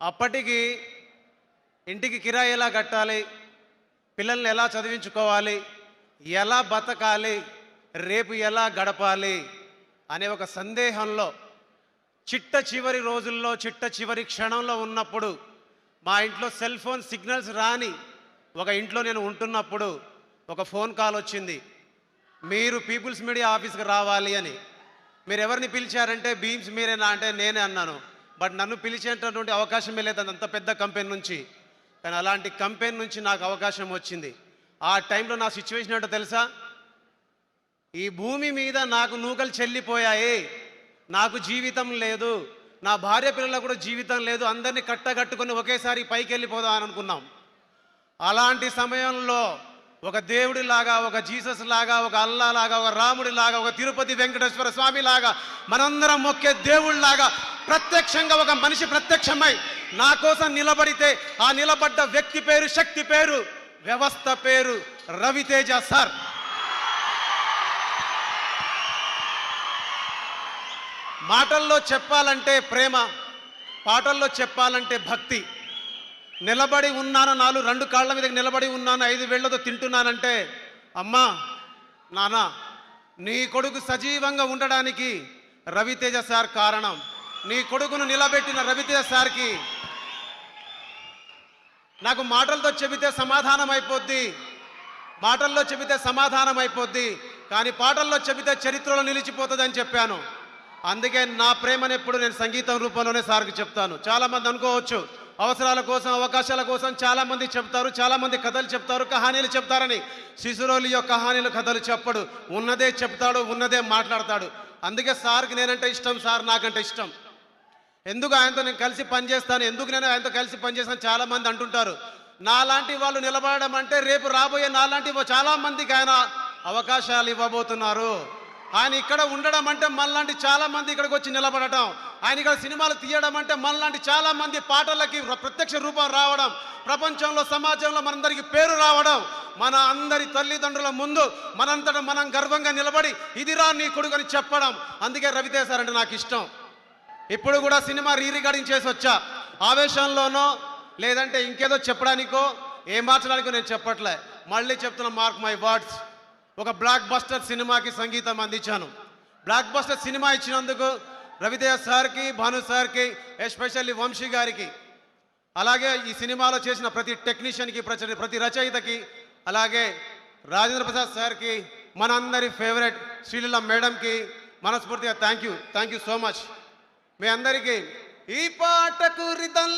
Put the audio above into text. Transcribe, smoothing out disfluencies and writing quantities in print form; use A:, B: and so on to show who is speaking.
A: అప్పటికి ఇంటికి కిరాయి ఎలా కట్టాలి, పిల్లల్ని ఎలా చదివించుకోవాలి, ఎలా బతకాలి, రేపు ఎలా గడపాలి అనే ఒక సందేహంలో చిట్ట చివరి రోజుల్లో చిట్ట చివరి క్షణంలో ఉన్నప్పుడు మా ఇంట్లో సెల్ ఫోన్ సిగ్నల్స్ రాని ఒక ఇంట్లో నేను ఉంటున్నప్పుడు ఒక ఫోన్ కాల్ వచ్చింది. మీరు పీపుల్స్ మీడియా ఆఫీస్కి రావాలి అని. మీరు ఎవరిని పిలిచారంటే బీమ్స్ మీరేనా అంటే నేనే అన్నాను. బట్ నన్ను పిలిచేటటువంటి అవకాశమే లేదు అంత పెద్ద కంపెనీ నుంచి. కానీ అలాంటి కంపెనీ నుంచి నాకు అవకాశం వచ్చింది. ఆ టైంలో నా సిచ్యువేషన్ ఏంటో తెలుసా? ఈ భూమి మీద నాకు నూకలు చెల్లిపోయాయి, నాకు జీవితం లేదు, నా భార్య పిల్లలకు కూడా జీవితం లేదు, అందరినీ కట్టగట్టుకొని ఒకేసారి పైకి వెళ్ళిపోదాం అని అనుకున్నాం. అలాంటి సమయంలో ఒక దేవుడిలాగా, ఒక జీసస్ లాగా, ఒక అల్లా లాగా, ఒక రాముడి లాగా, ఒక తిరుపతి వెంకటేశ్వర స్వామి లాగా, మనందరం మొక్కే దేవుళ్ళలాగా ప్రత్యక్షంగా ఒక మనిషి ప్రత్యక్షమై నా కోసం నిలబడితే ఆ నిలబడ్డ వ్యక్తి పేరు, శక్తి పేరు, వ్యవస్థ పేరు రవితేజ సార్. మాటల్లో చెప్పాలంటే ప్రేమ, పాటల్లో చెప్పాలంటే భక్తి. నిలబడి ఉన్నాను, రెండు కాళ్ళ మీద నిలబడి ఉన్నాను, 5 వేళ్లతో తింటున్నానంటే అమ్మా నాన్న నీ కొడుకు సజీవంగా ఉండడానికి రవితేజ సార్ కారణం. నీ కొడుకును నిలబెట్టిన రవితేజ సార్కి నాకు మాటలతో చెబితే సమాధానం అయిపోద్ది, మాటల్లో చెబితే సమాధానం అయిపోద్ది, కానీ పాటల్లో చెబితే చరిత్రలో నిలిచిపోతుంది అని చెప్పాను. అందుకే నా ప్రేమను ఎప్పుడు నేను సంగీతం రూపంలోనే సార్కి చెప్తాను. చాలామంది అనుకోవచ్చు అవసరాల కోసం, అవకాశాల కోసం చాలామంది చెప్తారు, చాలామంది కథలు చెప్తారు, కహానీలు చెప్తారని. సిసురోలియో కహానీలు కథలు చెప్పడు, ఉన్నదే చెప్తాడు, ఉన్నదే మాట్లాడతాడు. అందుకే సార్కి నేనంటే ఇష్టం, సార్ నాకంటే ఇష్టం. ఎందుకు ఆయనతో నేను కలిసి పనిచేస్తాను, ఎందుకు నేను ఆయనతో కలిసి పనిచేస్తాను చాలామంది అంటుంటారు. నాలాంటి వాళ్ళు నిలబడడం అంటే రేపు రాబోయే నాలాంటి చాలామందికి ఆయన అవకాశాలు ఇవ్వబోతున్నారు. ఆయన ఇక్కడ ఉండడం అంటే మనలాంటి చాలామంది ఇక్కడికి వచ్చి నిలబడటం, ఆయన ఇక్కడ సినిమాలు తీయడం అంటే మనలాంటి చాలామంది పాటలకి ప్రత్యక్ష రూపం రావడం, ప్రపంచంలో సమాజంలో మనందరికీ పేరు రావడం, మన అందరి తల్లిదండ్రుల ముందు మనంతటా మనం గర్వంగా నిలబడి ఇదిరా నీ కొడుకు అని చెప్పడం. అందుకే రవితేజ సార్ అంటే నాకు ఇష్టం. ఇప్పుడు కూడా సినిమా రికార్డింగ్ చేసి వచ్చా. ఆవేశంలోనో లేదంటే ఇంకేదో చెప్పడానికో ఏం మార్చడానికో నేను చెప్పట్లే, మళ్ళీ చెప్తున్నా, మార్క్ మై వర్డ్స్. ఒక బ్లాక్ బస్టర్ సినిమాకి సంగీతం అందించాను. బ్లాక్ బస్టర్ సినిమా ఇచ్చినందుకు రవితేజ సార్కి, భాను సార్కి, ఎస్పెషల్లీ వంశీ గారికి, అలాగే ఈ సినిమాలో చేసిన ప్రతి టెక్నీషియన్కి, ప్రతి రచయితకి, అలాగే రాజేంద్ర ప్రసాద్ సార్కి, మనందరి ఫేవరెట్ శ్రీలీల మేడంకి మనస్ఫూర్తిగా థ్యాంక్ యూ సో మచ్. మీ అందరికీ ఈ పాటకు రితం